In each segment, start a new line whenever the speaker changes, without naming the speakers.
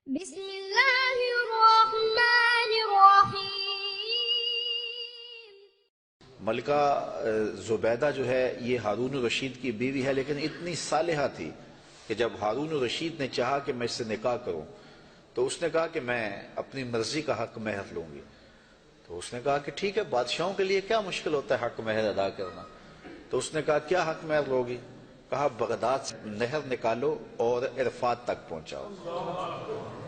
بسم اللہ الرحمن الرحیم۔
ملکہ زبیدہ جو ہے یہ ہارون الرشید کی بیوی ہے، لیکن اتنی صالحہ تھی کہ جب ہارون الرشید نے چاہا کہ میں اس سے نکاح کروں تو اس نے کہا کہ میں اپنی مرضی کا حق مہر لوں گی۔ تو اس نے کہا کہ ٹھیک ہے، بادشاہوں کے لیے کیا مشکل ہوتا ہے حق مہر ادا کرنا۔ تو اس نے کہا کیا حق مہر لوگی؟ کہا بغداد سے نہر نکالو اور عرفات تک پہنچاؤ،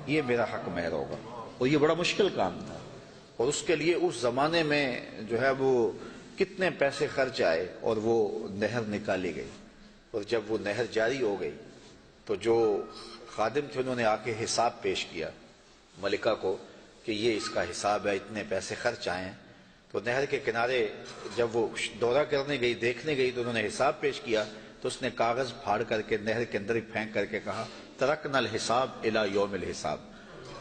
یہ میرا حق مہر ہوگا۔ اور یہ بڑا مشکل کام تھا، اور اس کے لیے اس زمانے میں جو ہے وہ کتنے پیسے خرچ آئے، اور وہ نہر نکالی گئی۔ اور جب وہ نہر جاری ہو گئی تو جو خادم تھے انہوں نے آ کے حساب پیش کیا ملکہ کو کہ یہ اس کا حساب ہے، اتنے پیسے خرچ آئے ہیں۔ تو نہر کے کنارے جب وہ دورہ کرنے گئی، دیکھنے گئی، تو انہوں نے حساب پیش کیا تو اس نے کاغذ پھاڑ کر کے نہر کے اندر پھینک کر کے کہا ترکنا الحساب الی یوم الحساب،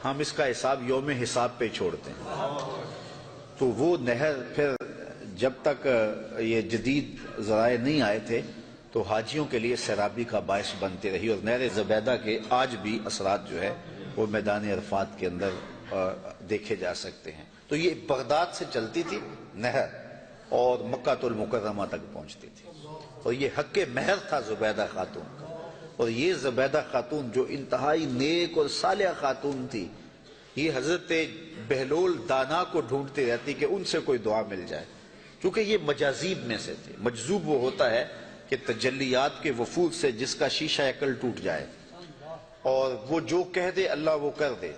ہم اس کا حساب یوم حساب پہ چھوڑتے ہیں۔ تو وہ نہر پھر جب تک یہ جدید ذرائع نہیں آئے تھے تو حاجیوں کے لیے سیرابی کا باعث بنتی رہی، اور نہر زبیدہ کے آج بھی اثرات جو ہے وہ میدان عرفات کے اندر دیکھے جا سکتے ہیں۔ تو یہ بغداد سے چلتی تھی نہر اور مکہ المکرمہ تک پہنچتی تھی، اور یہ حق مہر تھا زبیدہ خاتون کا۔ اور یہ زبیدہ خاتون جو انتہائی نیک اور صالحہ خاتون تھی، یہ حضرت بہلول دانا کو ڈھونڈتی رہتی کہ ان سے کوئی دعا مل جائے، کیونکہ یہ مجاذیب میں سے تھے۔ مجذوب وہ ہوتا ہے کہ تجلیات کے وفود سے جس کا شیشہ عقل ٹوٹ جائے اور وہ جو کہہ دے اللہ وہ کر دے۔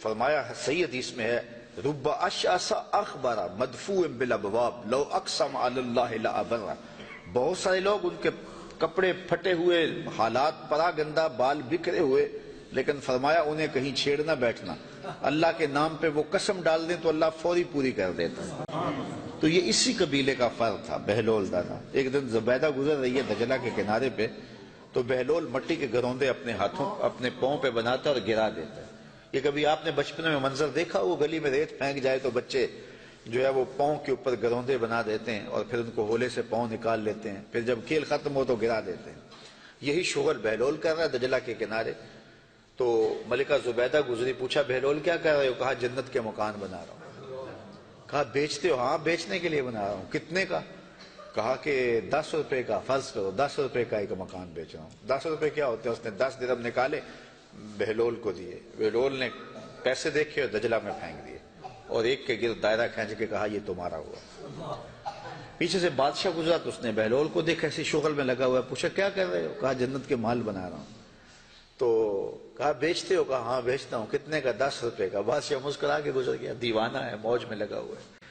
فرمایا صحیح حدیث میں ہے رب اشعث اخبر مدفوع بالابواب لو اقسم علی اللہ لابر، بہت سارے لوگ ان کے کپڑے پھٹے ہوئے، حالات پرا گندہ، بال بکھرے ہوئے، لیکن فرمایا انہیں کہیں چھیڑنا بیٹھنا، اللہ کے نام پہ وہ قسم ڈال دیں تو اللہ فوری پوری کر دیتا۔ تو یہ اسی قبیلے کا فرد تھا بہلول دانا۔ ایک دن زبیدہ گزر رہی ہے دجلہ کے کنارے پہ، تو بہلول مٹی کے گروندے اپنے ہاتھوں اپنے پاؤں پہ بناتا ہے اور گرا دیتا ہے۔ یہ کبھی آپ نے بچپن میں منظر دیکھا، وہ گلی میں ریت پھینک جائے تو بچے جو ہے وہ پاؤں کے اوپر گروندے بنا دیتے ہیں اور پھر ان کو ہولے سے پاؤں نکال لیتے ہیں، پھر جب کھیل ختم ہو تو گرا دیتے ہیں۔ یہی شغل بہلول کر رہا ہے دجلہ کے کنارے۔ تو ملکہ زبیدہ گزری، پوچھا بہلول کیا کر رہے ہو؟ کہا جنت کے مکان بنا رہا ہوں۔ کہا بیچتے ہو؟ ہاں بیچنے کے لیے بنا رہا ہوں۔ کتنے کا؟ کہا کہ 10 روپے کا، فرض کرو 10 روپے کا ایک مکان بیچ رہا ہوں۔ 10 روپے کیا ہوتے ہیں؟ اس نے 10 درہم نکالے، بہلول کو دیے۔ بہلول نے پیسے دیکھے اور دجلہ میں پھینک دیے، اور ایک کے گرد دائرہ کھینچ کے کہا یہ تمہارا ہوا۔ پیچھے سے بادشاہ گزرا تو اس نے بہلول کو دیکھا ایسی شغل میں لگا ہوا ہے، پوچھا کیا کر رہے ہو؟ کہا جنت کے مال بنا رہا ہوں۔ تو کہا بیچتے ہو؟ کہا ہاں بیچتا ہوں۔ کتنے کا؟ 10 روپے کا۔ بادشاہ مسکرا کے گزر گیا، دیوانہ ہے، موج میں لگا ہوا ہے۔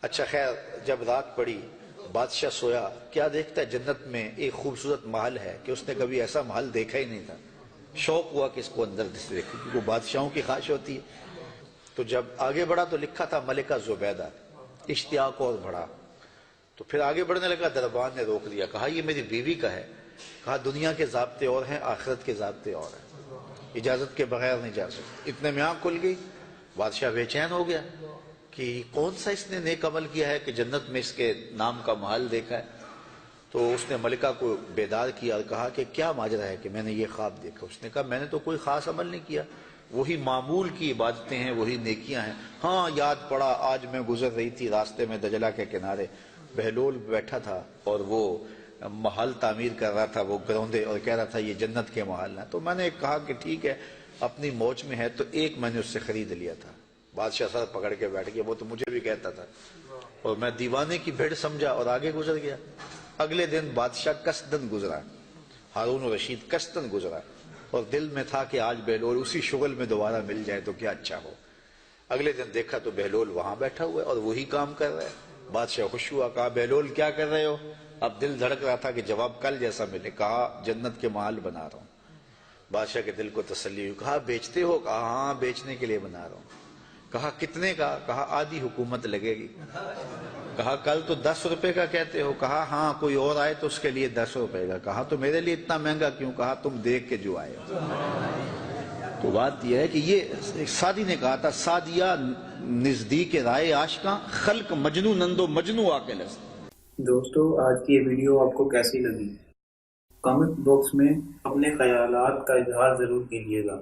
اچھا خیر، جب رات پڑی بادشاہ سویا، کیا دیکھتا ہے جنت میں ایک خوبصورت محل ہے کہ اس نے کبھی ایسا محل دیکھا ہی نہیں تھا۔ شوق ہوا کہ اس کو اندر سے دیکھو، کیونکہ وہ بادشاہوں کی خواہش ہوتی ہے۔ تو جب آگے بڑھا تو لکھا تھا ملکہ زبیدہ، اشتیاق اور بڑھا۔ تو پھر آگے بڑھنے لگا، دربان نے روک دیا، کہا یہ میری بیوی کا ہے۔ کہا دنیا کے ضابطے اور ہیں، آخرت کے ضابطے اور ہیں، اجازت کے بغیر نہیں جا سکتے۔ اتنے میں آنکھ کھل گئی، بادشاہ بے چین ہو گیا کہ کون سا اس نے نیک عمل کیا ہے کہ جنت میں اس کے نام کا محل دیکھا ہے۔ تو اس نے ملکہ کو بیدار کیا اور کہا کہ کیا ماجرا ہے کہ میں نے یہ خواب دیکھا؟ اس نے کہا میں نے تو کوئی خاص عمل نہیں کیا، وہی معمول کی عبادتیں ہیں، وہی نیکیاں ہیں۔ ہاں یاد پڑا، آج میں گزر رہی تھی راستے میں دجلہ کے کنارے، بہلول بیٹھا تھا اور وہ محل تعمیر کر رہا تھا، وہ گروندے، اور کہہ رہا تھا یہ جنت کے محل ہیں۔ تو میں نے کہا کہ ٹھیک ہے، اپنی موج میں ہے، تو ایک میں نے اس سے خرید لیا تھا۔ بادشاہ سر پکڑ کے بیٹھ گیا، وہ تو مجھے بھی کہتا تھا، اور میں دیوانے کی بھیڑ سمجھا اور آگے گزر گیا۔ اگلے دن بادشاہ قصدن گزرا، ہارون الرشید قصدن گزرا، اور دل میں تھا کہ آج بہلول اسی شغل میں دوبارہ مل جائے تو کیا اچھا ہو۔ اگلے دن دیکھا تو بہلول وہاں بیٹھا ہوا ہے اور وہی کام کر رہا ہے۔ بادشاہ خوش ہوا، کہا بہلول کیا کر رہے ہو؟ اب دل دھڑک رہا تھا کہ جواب کل جیسا ملے۔ کہا جنت کے محل بنا رہا ہوں۔ بادشاہ کے دل کو تسلی ہوئی، کہا بیچتے ہو؟ کہا ہاں بیچنے کے لیے بنا رہا ہوں۔ کہا کتنے کا؟ کہا آدھی حکومت لگے گی۔ کہا کل تو 10 روپے کا کہتے ہو۔ کہا ہاں کوئی اور آئے تو اس کے لیے 10 روپے کا۔ کہا تو میرے لیے اتنا مہنگا کیوں؟ کہا تم دیکھ کے جو آئے ہو۔ تو بات یہ ہے کہ یہ سعدی نے کہا تھا سعدیہ نزدیک رائے عاشقاں خلق مجنو نندو مجنو عاقل است۔
دوستو آج کی یہ ویڈیو آپ کو کیسی لگی؟ کمنٹ باکس میں اپنے خیالات کا اظہار ضرور کیجیے گا۔